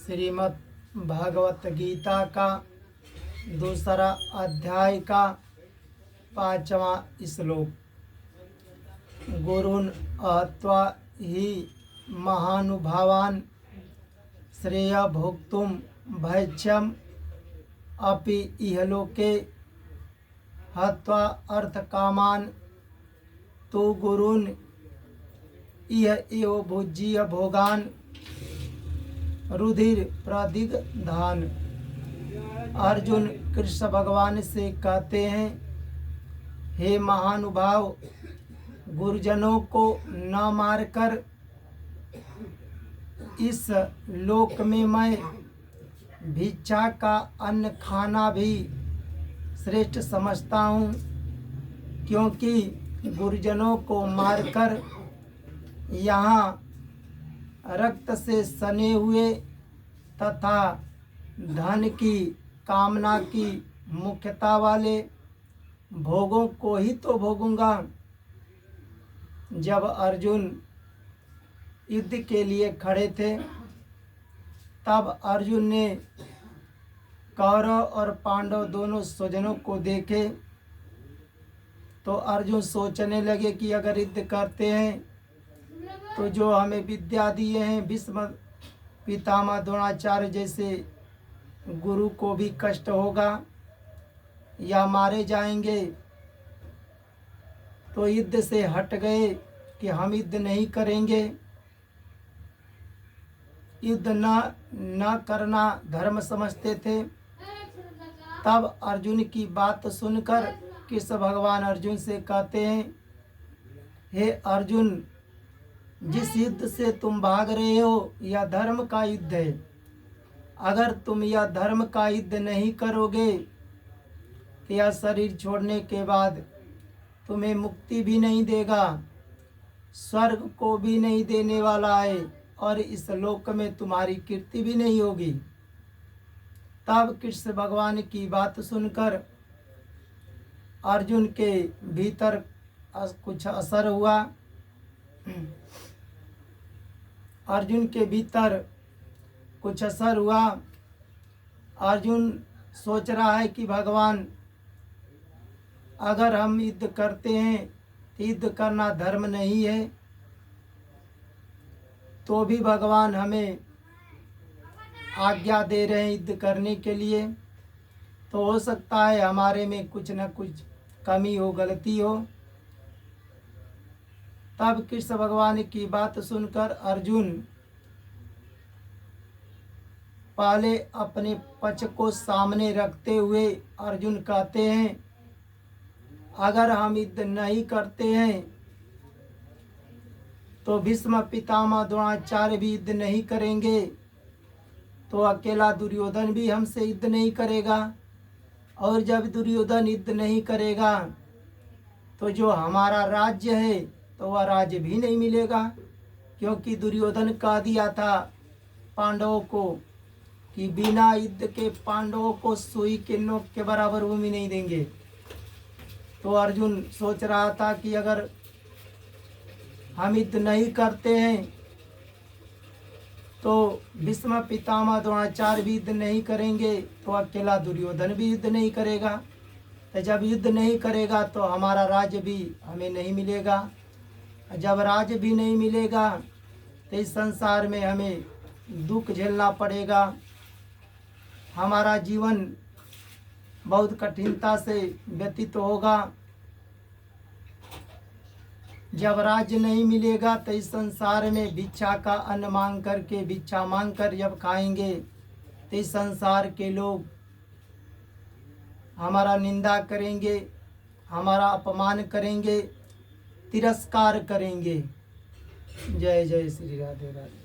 श्रीमद् भागवत गीता का दूसरा अध्याय का 5वां श्लोक। गुरुन् अत्वा ही महानुभावान् श्रेय भोक्तुं भैक्ष्यम् अपि इहलोके हत्वा अर्थकामान् तो गुरुन् इह एव भुज्य भोगान् रुधिर प्रदिग्धान। अर्जुन कृष्ण भगवान से कहते हैं, हे महानुभाव, गुरुजनों को न मारकर इस लोक में मैं भिक्षा का अन्न खाना भी श्रेष्ठ समझता हूँ, क्योंकि गुरुजनों को मारकर यहाँ रक्त से सने हुए तथा धन की कामना की मुख्यता वाले भोगों को ही तो भोगूंगा। जब अर्जुन युद्ध के लिए खड़े थे, तब अर्जुन ने कौरव और पांडव दोनों स्वजनों को देखे तो अर्जुन सोचने लगे कि अगर युद्ध करते हैं तो जो हमें विद्या दिए हैं भीष्म पितामह द्रोणाचार्य जैसे गुरु को भी कष्ट होगा या मारे जाएंगे। तो युद्ध से हट गए कि हम युद्ध नहीं करेंगे। युद्ध न करना धर्म समझते थे। तब अर्जुन की बात सुनकर कृष्ण भगवान अर्जुन से कहते हैं, हे अर्जुन, जिस युद्ध से तुम भाग रहे हो यह धर्म का युद्ध है। अगर तुम यह धर्म का युद्ध नहीं करोगे तो यह शरीर छोड़ने के बाद तुम्हें मुक्ति भी नहीं देगा, स्वर्ग को भी नहीं देने वाला है और इस लोक में तुम्हारी कीर्ति भी नहीं होगी। तब कृष्ण भगवान की बात सुनकर अर्जुन के भीतर कुछ असर हुआ। अर्जुन के भीतर कुछ असर हुआ। अर्जुन सोच रहा है कि भगवान, अगर हम युद्ध करते हैं तो युद्ध करना धर्म नहीं है, तो भी भगवान हमें आज्ञा दे रहे हैं युद्ध करने के लिए। तो हो सकता है हमारे में कुछ न कुछ कमी हो, गलती हो। तब कृष्ण भगवान की बात सुनकर अर्जुन पहले अपने पक्ष को सामने रखते हुए अर्जुन कहते हैं, अगर हम युद्ध नहीं करते हैं तो भीष्म पितामह द्रोणाचार्य भी युद्ध नहीं करेंगे, तो अकेला दुर्योधन भी हमसे युद्ध नहीं करेगा। और जब दुर्योधन युद्ध नहीं करेगा तो जो हमारा राज्य है तो वह राज्य भी नहीं मिलेगा, क्योंकि दुर्योधन कह दिया था पांडवों को कि बिना युद्ध के पांडवों को सुई के नोक के बराबर भूमि नहीं देंगे। तो अर्जुन सोच रहा था कि अगर हम युद्ध नहीं करते हैं तो भीष्म पितामह द्रोणाचार्य भी युद्ध नहीं करेंगे, तो अकेला दुर्योधन भी युद्ध नहीं करेगा। तो जब युद्ध नहीं करेगा तो हमारा राज्य भी हमें नहीं मिलेगा। जब राज्य भी नहीं मिलेगा तो इस संसार में हमें दुख झेलना पड़ेगा। हमारा जीवन बहुत कठिनता से व्यतीत होगा। जब राज्य नहीं मिलेगा तो इस संसार में भिक्षा का अन्न मांग करके, भिक्षा मांग कर जब खाएंगे तो इस संसार के लोग हमारा निंदा करेंगे, हमारा अपमान करेंगे, तिरस्कार करेंगे। जय जय श्री राधे राधे।